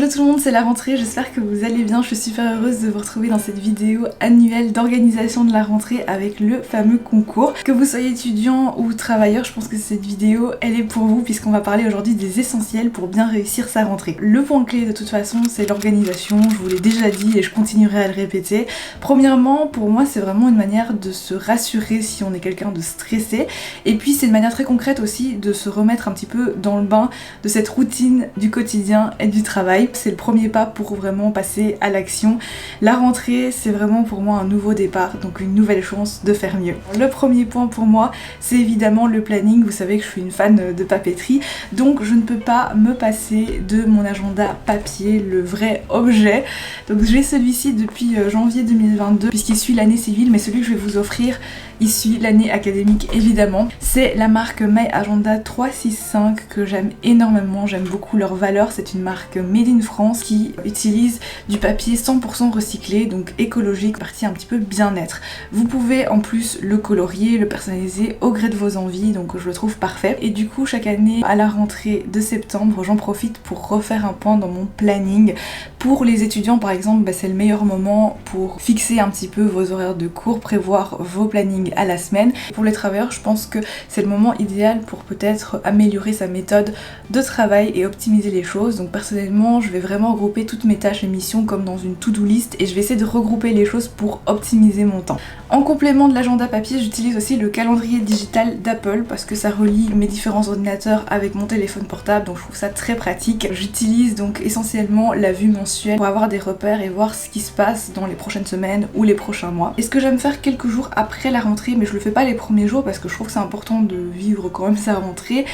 Hello tout le monde, c'est la rentrée, j'espère que vous allez bien. Je suis super heureuse de vous retrouver dans cette vidéo annuelle d'organisation de la rentrée avec le fameux concours. Que vous soyez étudiant ou travailleur, je pense que cette vidéo elle est pour vous puisqu'on va parler aujourd'hui des essentiels pour bien réussir sa rentrée. Le point clé de toute façon c'est l'organisation, je vous l'ai déjà dit et je continuerai à le répéter. Premièrement, pour moi c'est vraiment une manière de se rassurer si on est quelqu'un de stressé, et puis c'est une manière très concrète aussi de se remettre un petit peu dans le bain de cette routine du quotidien et du travail. C'est le premier pas pour vraiment passer à l'action. La rentrée, c'est vraiment pour moi un nouveau départ, donc une nouvelle chance de faire mieux. Le premier point pour moi, c'est évidemment le planning. Vous savez que je suis une fan de papeterie, donc je ne peux pas me passer de mon agenda papier, le vrai objet. Donc j'ai celui-ci depuis janvier 2022, puisqu'il suit l'année civile, mais celui que je vais vous offrir, il suit l'année académique évidemment. C'est la marque My Agenda 365 que j'aime énormément, j'aime beaucoup leur valeur. C'est une marque made in France qui utilise du papier 100% recyclé, donc écologique, partie un petit peu bien-être. Vous pouvez en plus le colorier, le personnaliser au gré de vos envies, donc je le trouve parfait. Et du coup chaque année à la rentrée de septembre, j'en profite pour refaire un point dans mon planning. Pour les étudiants par exemple, c'est le meilleur moment pour fixer un petit peu vos horaires de cours, prévoir vos plannings à la semaine. Pour les travailleurs, je pense que c'est le moment idéal pour peut-être améliorer sa méthode de travail et optimiser les choses. Donc personnellement, je vais vraiment regrouper toutes mes tâches et missions comme dans une to-do list et je vais essayer de regrouper les choses pour optimiser mon temps. En complément de l'agenda papier, j'utilise aussi le calendrier digital d'Apple parce que ça relie mes différents ordinateurs avec mon téléphone portable, donc je trouve ça très pratique. J'utilise donc essentiellement la vue mensuelle pour avoir des repères et voir ce qui se passe dans les prochaines semaines ou les prochains mois. Et ce que j'aime faire quelques jours après la rentrée, mais je le fais pas les premiers jours parce que je trouve que c'est important de vivre quand même sa rentrée,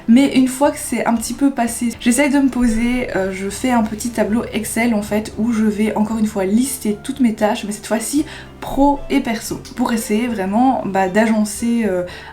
mais une fois que c'est un petit peu passé, j'essaye de me poser, je fais un petit tableau Excel en fait où je vais encore une fois lister toutes mes tâches, mais cette fois-ci pro et perso, pour essayer vraiment d'agencer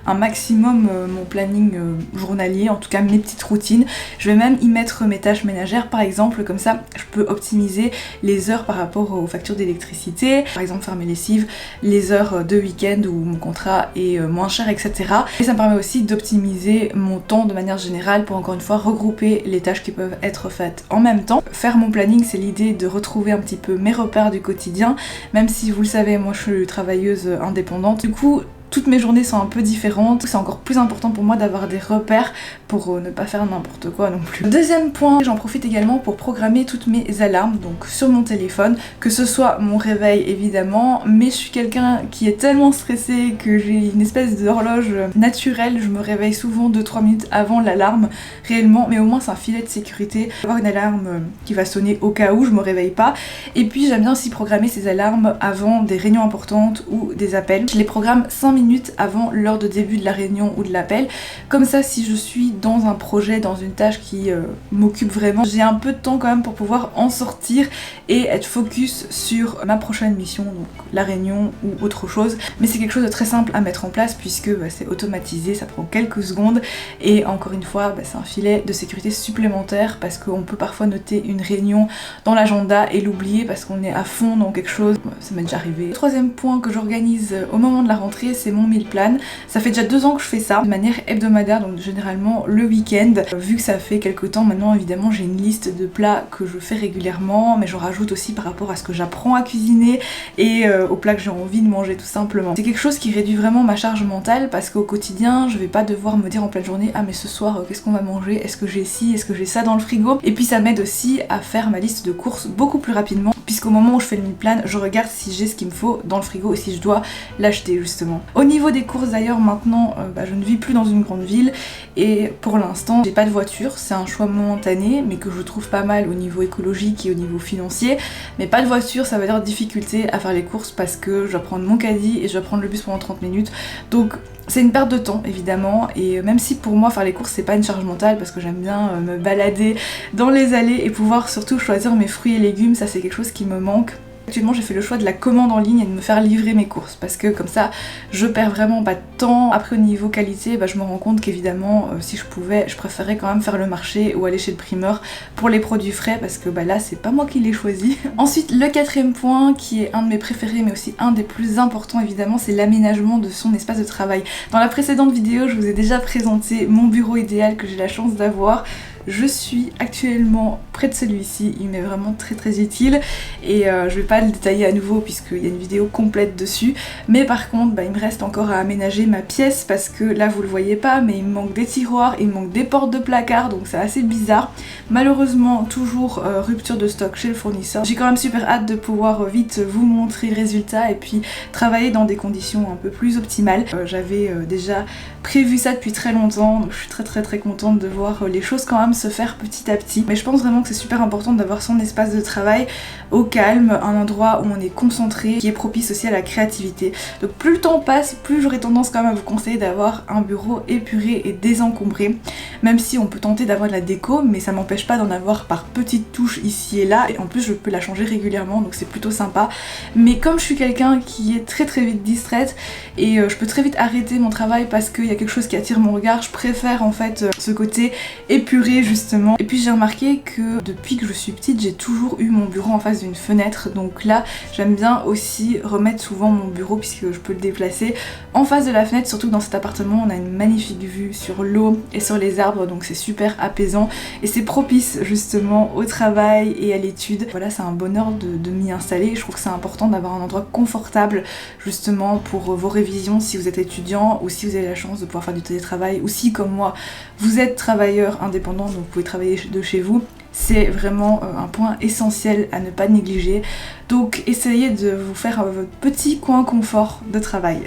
un maximum mon planning journalier, en tout cas mes petites routines. Je vais même y mettre mes tâches ménagères par exemple, comme ça je peux optimiser les heures par rapport aux factures d'électricité, par exemple faire mes lessives, les heures de week-end où mon contrat est moins cher, etc. Et ça me permet aussi d'optimiser mon temps de manière générale pour encore une fois regrouper les tâches qui peuvent être faites en même temps. Faire mon planning, c'est l'idée de retrouver un petit peu mes repères du quotidien, même si vous le savez, moi je suis travailleuse indépendante, du coup toutes mes journées sont un peu différentes, c'est encore plus important pour moi d'avoir des repères pour ne pas faire n'importe quoi non plus. Deuxième point, j'en profite également pour programmer toutes mes alarmes, donc sur mon téléphone, que ce soit mon réveil évidemment, mais je suis quelqu'un qui est tellement stressé que j'ai une espèce d'horloge naturelle, je me réveille souvent 2-3 minutes avant l'alarme réellement, mais au moins c'est un filet de sécurité, avoir une alarme qui va sonner au cas où je me réveille pas. Et puis j'aime bien aussi programmer ces alarmes avant des réunions importantes ou des appels. Je les programme 5 minutes avant l'heure de début de la réunion ou de l'appel, comme ça si je suis dans un projet, dans une tâche qui m'occupe vraiment, j'ai un peu de temps quand même pour pouvoir en sortir et être focus sur ma prochaine mission, donc la réunion ou autre chose. Mais c'est quelque chose de très simple à mettre en place puisque c'est automatisé, ça prend quelques secondes et encore une fois c'est un filet de sécurité supplémentaire parce qu'on peut parfois noter une réunion dans l'agenda et l'oublier parce qu'on est à fond dans quelque chose, ça m'est déjà arrivé. Le troisième point que j'organise au moment de la rentrée, c'est mon meal plan. Ça fait déjà 2 ans que je fais ça de manière hebdomadaire, donc généralement le week-end. Vu que ça fait quelques temps maintenant, évidemment j'ai une liste de plats que je fais régulièrement, mais j'en rajoute aussi par rapport à ce que j'apprends à cuisiner et aux plats que j'ai envie de manger tout simplement. C'est quelque chose qui réduit vraiment ma charge mentale parce qu'au quotidien je vais pas devoir me dire en pleine journée ah mais ce soir qu'est-ce qu'on va manger, est-ce que j'ai ci, est-ce que j'ai ça dans le frigo, et puis ça m'aide aussi à faire ma liste de courses beaucoup plus rapidement puisqu'au moment où je fais le meal plan, je regarde si j'ai ce qu'il me faut dans le frigo et si je dois l'acheter justement. Au niveau des courses d'ailleurs maintenant, je ne vis plus dans une grande ville et pour l'instant j'ai pas de voiture, c'est un choix momentané mais que je trouve pas mal au niveau écologique et au niveau financier, mais pas de voiture ça veut dire difficulté à faire les courses parce que je dois prendre mon caddie et je dois prendre le bus pendant 30 minutes, donc c'est une perte de temps évidemment, et même si pour moi faire les courses c'est pas une charge mentale parce que j'aime bien me balader dans les allées et pouvoir surtout choisir mes fruits et légumes, ça c'est quelque chose qui me manque. Actuellement j'ai fait le choix de la commande en ligne et de me faire livrer mes courses parce que comme ça je perds vraiment pas de temps. Après au niveau qualité, je me rends compte qu'évidemment si je pouvais, je préférais quand même faire le marché ou aller chez le primeur pour les produits frais parce que là c'est pas moi qui l'ai choisi. Ensuite le quatrième point qui est un de mes préférés mais aussi un des plus importants évidemment, c'est l'aménagement de son espace de travail. Dans la précédente vidéo je vous ai déjà présenté mon bureau idéal que j'ai la chance d'avoir. Je suis actuellement près de celui-ci, il m'est vraiment très utile et je vais pas le détailler à nouveau puisqu'il y a une vidéo complète dessus, mais par contre il me reste encore à aménager ma pièce parce que là vous le voyez pas mais il me manque des tiroirs, il me manque des portes de placard, donc c'est assez bizarre. Malheureusement toujours rupture de stock chez le fournisseur. J'ai quand même super hâte de pouvoir vite vous montrer le résultat et puis travailler dans des conditions un peu plus optimales. J'avais déjà prévu ça depuis très longtemps, donc je suis très contente de voir les choses quand même se faire petit à petit. Mais je pense vraiment que c'est super important d'avoir son espace de travail au calme, un endroit où on est concentré, qui est propice aussi à la créativité. Donc plus le temps passe, plus j'aurais tendance quand même à vous conseiller d'avoir un bureau épuré et désencombré, même si on peut tenter d'avoir de la déco, mais ça m'empêche pas d'en avoir par petites touches ici et là, et en plus je peux la changer régulièrement, donc c'est plutôt sympa. Mais comme je suis quelqu'un qui est très vite distraite et je peux très vite arrêter mon travail parce qu'il y a quelque chose qui attire mon regard, je préfère en fait ce côté épuré justement. Et puis j'ai remarqué que depuis que je suis petite, j'ai toujours eu mon bureau en face d'une fenêtre, donc là j'aime bien aussi remettre souvent mon bureau puisque je peux le déplacer en face de la fenêtre, surtout que dans cet appartement on a une magnifique vue sur l'eau et sur les arbres, donc c'est super apaisant et c'est propice justement au travail et à l'étude. Voilà, c'est un bonheur de m'y installer. Je trouve que c'est important d'avoir un endroit confortable justement pour vos révisions si vous êtes étudiant ou si vous avez la chance de pouvoir faire du télétravail ou si comme moi vous êtes travailleur indépendant donc vous pouvez travailler de chez vous. C'est vraiment un point essentiel à ne pas négliger. Donc essayez de vous faire votre petit coin confort de travail.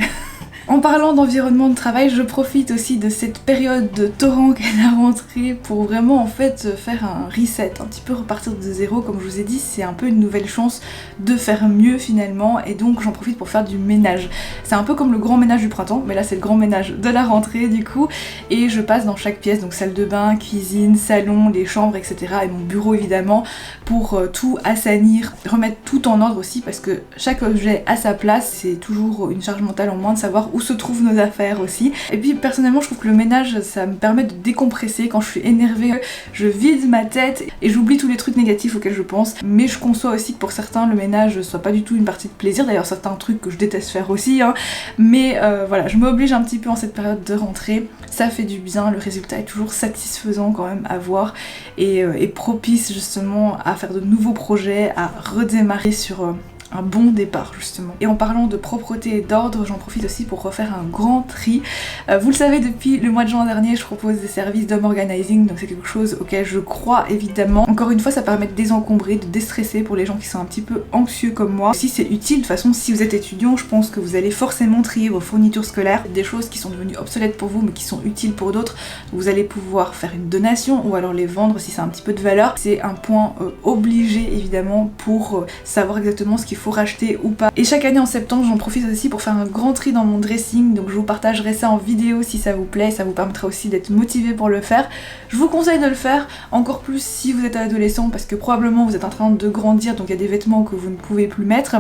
En parlant d'environnement de travail, je profite aussi de cette période de torrent qu'est la rentrée pour vraiment en fait faire un reset, un petit peu repartir de zéro. Comme je vous ai dit, c'est un peu une nouvelle chance de faire mieux finalement et donc j'en profite pour faire du ménage. C'est un peu comme le grand ménage du printemps, mais là c'est le grand ménage de la rentrée du coup, et je passe dans chaque pièce, donc salle de bain, cuisine, salon, les chambres, etc. et mon bureau évidemment pour tout assainir, remettre tout en ordre aussi parce que chaque objet à sa place, c'est toujours une charge mentale en moins de savoir où se trouvent nos affaires aussi. Et puis personnellement je trouve que le ménage ça me permet de décompresser. Quand je suis énervée, je vide ma tête et j'oublie tous les trucs négatifs auxquels je pense. Mais je conçois aussi que pour certains le ménage soit pas du tout une partie de plaisir, d'ailleurs certains trucs que je déteste faire aussi hein. Mais voilà, je m'oblige un petit peu en cette période de rentrée, ça fait du bien, le résultat est toujours satisfaisant quand même à voir et propice justement à faire de nouveaux projets, à redémarrer sur un bon départ justement. Et en parlant de propreté et d'ordre, j'en profite aussi pour refaire un grand tri. Vous le savez, depuis le mois de juin dernier, je propose des services d'home organizing, donc c'est quelque chose auquel je crois évidemment. Encore une fois, ça permet de désencombrer, de déstresser pour les gens qui sont un petit peu anxieux comme moi. Aussi c'est utile, de toute façon si vous êtes étudiant, je pense que vous allez forcément trier vos fournitures scolaires, des choses qui sont devenues obsolètes pour vous mais qui sont utiles pour d'autres. Vous allez pouvoir faire une donation ou alors les vendre si c'est un petit peu de valeur. C'est un point obligé évidemment pour savoir exactement ce qu'il faut racheter ou pas. Et chaque année en septembre j'en profite aussi pour faire un grand tri dans mon dressing, donc je vous partagerai ça en vidéo si ça vous plaît, ça vous permettra aussi d'être motivé pour le faire. Je vous conseille de le faire, encore plus si vous êtes adolescent parce que probablement vous êtes en train de grandir, donc il y a des vêtements que vous ne pouvez plus mettre.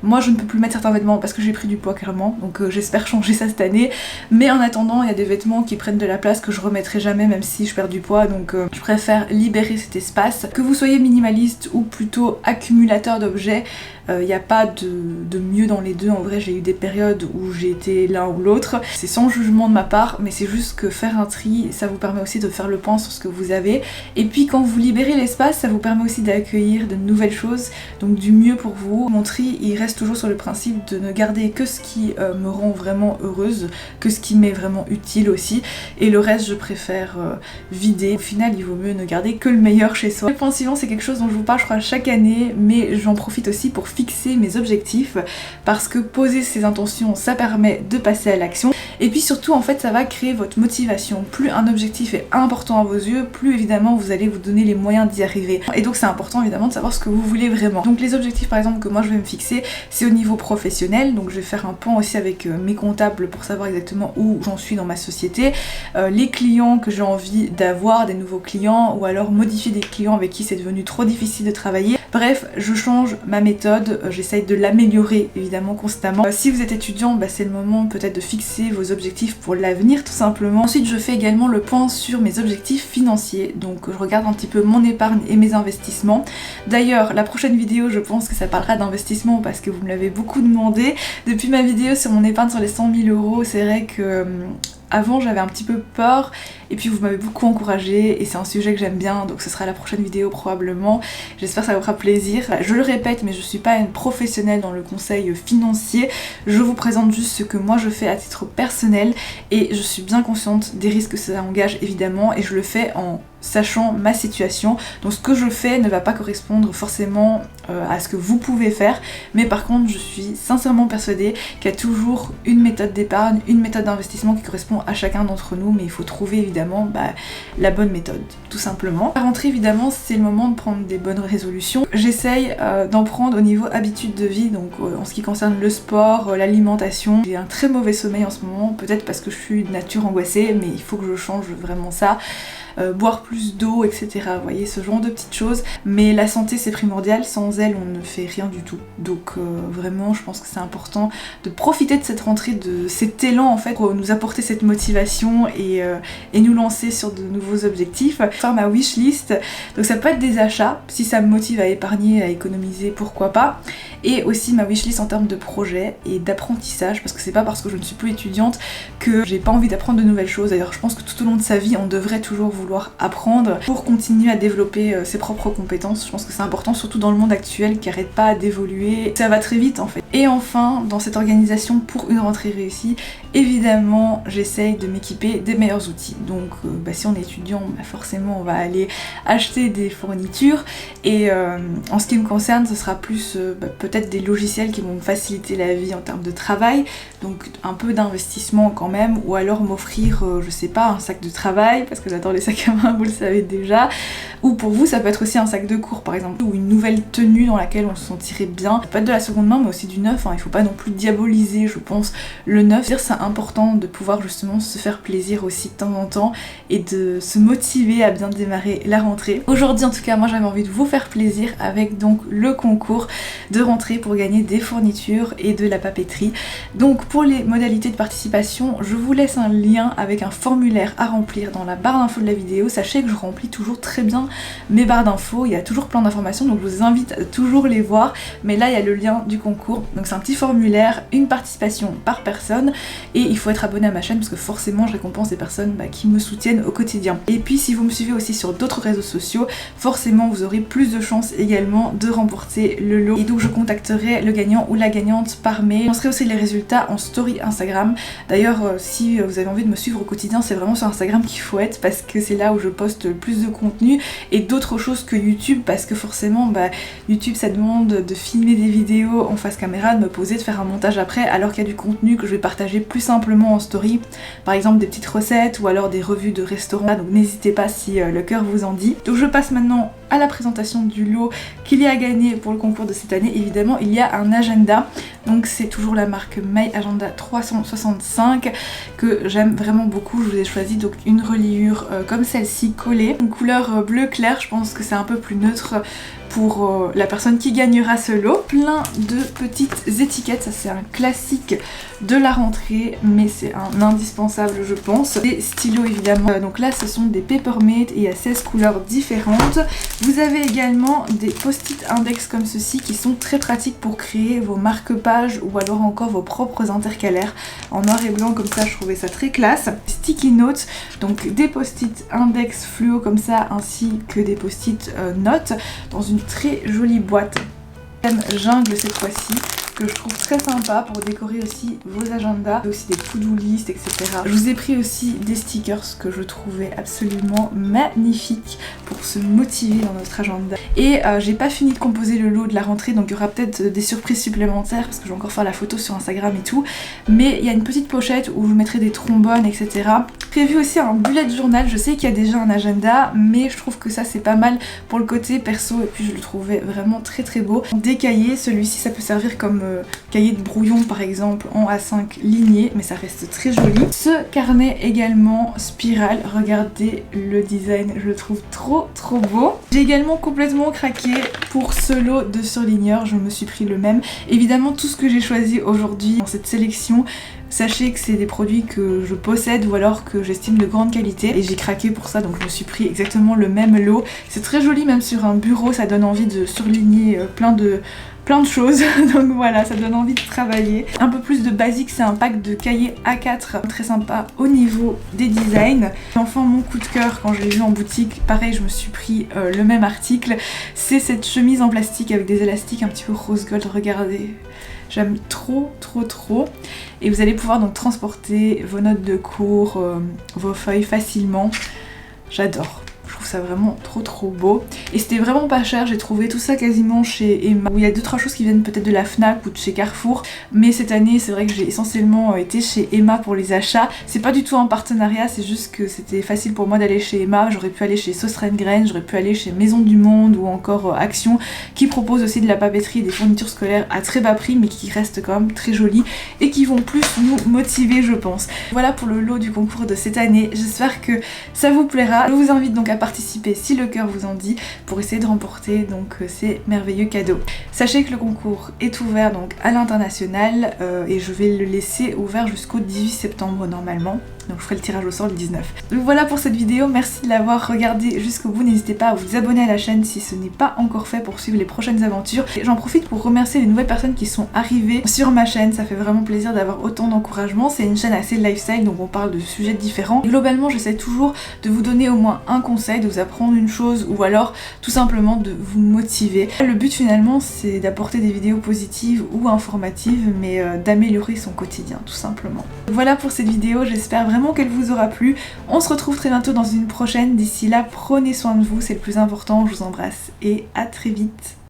Moi je ne peux plus mettre certains vêtements parce que j'ai pris du poids clairement, donc j'espère changer ça cette année, mais en attendant il y a des vêtements qui prennent de la place que je remettrai jamais même si je perds du poids, donc je préfère libérer cet espace. Que vous soyez minimaliste ou plutôt accumulateur d'objets, il n'y a pas de mieux dans les deux. En vrai j'ai eu des périodes où j'ai été l'un ou l'autre, c'est sans jugement de ma part, mais c'est juste que faire un tri ça vous permet aussi de faire le point sur ce que vous avez, et puis quand vous libérez l'espace ça vous permet aussi d'accueillir de nouvelles choses, donc du mieux pour vous. Mon tri il reste toujours sur le principe de ne garder que ce qui me rend vraiment heureuse, que ce qui m'est vraiment utile aussi, et le reste je préfère vider. Au final il vaut mieux ne garder que le meilleur chez soi. Le point suivant c'est quelque chose dont je vous parle je crois chaque année, mais j'en profite aussi pour fixer mes objectifs parce que poser ses intentions ça permet de passer à l'action et puis surtout en fait ça va créer votre motivation. Plus un objectif est important à vos yeux, plus évidemment vous allez vous donner les moyens d'y arriver, et donc c'est important évidemment de savoir ce que vous voulez vraiment. Donc les objectifs par exemple que moi je vais me fixer c'est au niveau professionnel, donc je vais faire un point aussi avec mes comptables pour savoir exactement où j'en suis dans ma société, les clients que j'ai envie d'avoir, des nouveaux clients, ou alors modifier des clients avec qui c'est devenu trop difficile de travailler. Bref, je change ma méthode, j'essaye de l'améliorer évidemment constamment. Si vous êtes étudiant, c'est le moment peut-être de fixer vos objectifs pour l'avenir tout simplement. Ensuite je fais également le point sur mes objectifs financiers, donc je regarde un petit peu mon épargne et mes investissements. D'ailleurs la prochaine vidéo je pense que ça parlera d'investissement parce que vous me l'avez beaucoup demandé. Depuis ma vidéo sur mon épargne sur les 100 000 €, c'est vrai que Avant j'avais un petit peu peur et puis vous m'avez beaucoup encouragé et c'est un sujet que j'aime bien, donc ce sera la prochaine vidéo probablement. J'espère que ça vous fera plaisir. Je le répète, mais je suis pas une professionnelle dans le conseil financier. Je vous présente juste ce que moi je fais à titre personnel et je suis bien consciente des risques que ça engage évidemment, et je le fais en sachant ma situation. Donc ce que je fais ne va pas correspondre forcément à ce que vous pouvez faire, mais par contre je suis sincèrement persuadée qu'il y a toujours une méthode d'épargne, une méthode d'investissement qui correspond à chacun d'entre nous, mais il faut trouver évidemment la bonne méthode, tout simplement. La rentrée évidemment c'est le moment de prendre des bonnes résolutions. J'essaye d'en prendre au niveau habitude de vie, donc en ce qui concerne le sport, l'alimentation. J'ai un très mauvais sommeil en ce moment, peut-être parce que je suis de nature angoissée, mais il faut que je change vraiment ça. Boire plus d'eau, etc. Vous voyez, ce genre de petites choses. Mais la santé c'est primordial, sans elle on ne fait rien du tout. Donc vraiment je pense que c'est important de profiter de cette rentrée, de cet élan en fait, pour nous apporter cette motivation et nous lancer sur de nouveaux objectifs. Faire ma wishlist, donc ça peut être des achats, si ça me motive à épargner, à économiser, pourquoi pas. Et aussi ma wishlist en termes de projets et d'apprentissage, parce que c'est pas parce que je ne suis plus étudiante que j'ai pas envie d'apprendre de nouvelles choses. D'ailleurs je pense que tout au long de sa vie on devrait toujours vouloir apprendre pour continuer à développer ses propres compétences. Je pense que c'est important, surtout dans le monde actuel qui arrête pas d'évoluer. Ça va très vite en fait. Et enfin, dans cette organisation pour une rentrée réussie, évidemment j'essaye de m'équiper des meilleurs outils. Donc si on est étudiant, forcément on va aller acheter des fournitures, et en ce qui me concerne ce sera plus peut-être des logiciels qui vont me faciliter la vie en termes de travail, donc un peu d'investissement quand même, ou alors m'offrir je sais pas, un sac de travail, parce que j'adore les sacs à main, vous le savez déjà, ou pour vous ça peut être aussi un sac de cours par exemple, ou une nouvelle tenue dans laquelle on se sentirait bien. Ça peut être de la seconde main mais aussi du neuf, il faut pas non plus diaboliser je pense le neuf. C'est important de pouvoir justement se faire plaisir aussi de temps en temps et de se motiver à bien démarrer la rentrée. Aujourd'hui en tout cas moi j'avais envie de vous faire plaisir avec donc le concours de rentrée pour gagner des fournitures et de la papeterie. Donc pour les modalités de participation, je vous laisse un lien avec un formulaire à remplir dans la barre d'infos de la vidéo. Sachez que je remplis toujours très bien mes barres d'infos, il y a toujours plein d'informations, donc je vous invite à toujours les voir, mais là il y a le lien du concours. Donc c'est un petit formulaire, une participation par personne, et il faut être abonné à ma chaîne parce que forcément je récompense des personnes qui me soutiennent au quotidien. Et puis si vous me suivez aussi sur d'autres réseaux sociaux, forcément vous aurez plus de chances également de remporter le lot, et donc je contacterai le gagnant ou la gagnante par mail. Je lancerai aussi les résultats en story Instagram. D'ailleurs si vous avez envie de me suivre au quotidien, c'est vraiment sur Instagram qu'il faut être, parce que c'est là où je poste le plus de contenu et d'autres choses que YouTube, parce que forcément YouTube ça demande de filmer des vidéos en face caméra, de me poser, de faire un montage après, alors qu'il y a du contenu que je vais partager plus simplement en story, par exemple des petites recettes ou alors des revues de restaurants, donc n'hésitez pas si le cœur vous en dit. Donc je passe maintenant à la présentation du lot qu'il y a à gagner pour le concours de cette année. Évidemment il y a un agenda, donc c'est toujours la marque My Agenda 365 que j'aime vraiment beaucoup. Je vous ai choisi donc une reliure comme celle-ci collée, une couleur bleu clair, je pense que c'est un peu plus neutre pour la personne qui gagnera ce lot. Plein de petites étiquettes, ça c'est un classique de la rentrée, mais c'est un indispensable je pense. Des stylos évidemment, donc là ce sont des Papermate et il y a 16 couleurs différentes. Vous avez également des post-it index comme ceci qui sont très pratiques pour créer vos marque-pages ou alors encore vos propres intercalaires en noir et blanc, comme ça je trouvais ça très classe. Sticky notes, donc des post-it index fluo comme ça, ainsi que des post-it notes dans une très jolie boîte. Jungle cette fois-ci, que je trouve très sympa pour décorer aussi vos agendas, et aussi des to-do list, etc. Je vous ai pris aussi des stickers que je trouvais absolument magnifiques pour se motiver dans notre agenda. Et j'ai pas fini de composer le lot de la rentrée, donc il y aura peut-être des surprises supplémentaires parce que je vais encore faire la photo sur Instagram et tout. Mais il y a une petite pochette où je mettrai des trombones, etc. Prévu aussi un bullet journal. Je sais qu'il y a déjà un agenda, mais je trouve que ça c'est pas mal pour le côté perso, et puis je le trouvais vraiment très très beau. Des cahiers, celui-ci ça peut servir comme cahier de brouillon par exemple en A5 ligné, mais ça reste très joli. Ce carnet également spirale, regardez le design, je le trouve trop beau. J'ai également complètement craqué pour ce lot de surligneurs, je me suis pris le même. Évidemment tout ce que j'ai choisi aujourd'hui dans cette sélection sachez que c'est des produits que je possède ou alors que j'estime de grande qualité et j'ai craqué pour ça, donc je me suis pris exactement le même lot. C'est très joli, même sur un bureau, ça donne envie de surligner plein de choses, donc voilà, ça donne envie de travailler. Un peu plus de basique, c'est un pack de cahiers A4 très sympa au niveau des designs. Enfin, mon coup de cœur quand je l'ai vu en boutique, pareil, je me suis pris le même article, c'est cette chemise en plastique avec des élastiques un petit peu rose gold, regardez. J'aime trop. Et vous allez pouvoir donc transporter vos notes de cours, vos feuilles facilement. J'adore. Je trouve ça vraiment trop beau. Et c'était vraiment pas cher, j'ai trouvé tout ça quasiment chez Emma. Où il y a 2-3 choses qui viennent peut-être de la Fnac ou de chez Carrefour. Mais cette année, c'est vrai que j'ai essentiellement été chez Emma pour les achats. C'est pas du tout un partenariat, c'est juste que c'était facile pour moi d'aller chez Emma. J'aurais pu aller chez Sauce Reine Graine, j'aurais pu aller chez Maison du Monde ou encore Action, qui propose aussi de la papeterie et des fournitures scolaires à très bas prix, mais qui restent quand même très jolies et qui vont plus nous motiver, je pense. Voilà pour le lot du concours de cette année. J'espère que ça vous plaira. Je vous invite donc à participer si le cœur vous en dit pour essayer de remporter donc ces merveilleux cadeaux. Sachez que le concours est ouvert donc à l'international et je vais le laisser ouvert jusqu'au 18 septembre normalement. Donc je ferai le tirage au sort le 19. Donc voilà pour cette vidéo, merci de l'avoir regardée jusqu'au bout. N'hésitez pas à vous abonner à la chaîne si ce n'est pas encore fait pour suivre les prochaines aventures. Et j'en profite pour remercier les nouvelles personnes qui sont arrivées sur ma chaîne, ça fait vraiment plaisir d'avoir autant d'encouragement. C'est une chaîne assez lifestyle, donc on parle de sujets différents. Et globalement, j'essaie toujours de vous donner au moins un conseil, de vous apprendre une chose ou alors tout simplement de vous motiver. Le but finalement, c'est d'apporter des vidéos positives ou informatives, mais d'améliorer son quotidien tout simplement. Voilà pour cette vidéo, j'espère vraiment qu'elle vous aura plu. On se retrouve très bientôt dans une prochaine. D'ici là, prenez soin de vous, c'est le plus important. Je vous embrasse et à très vite.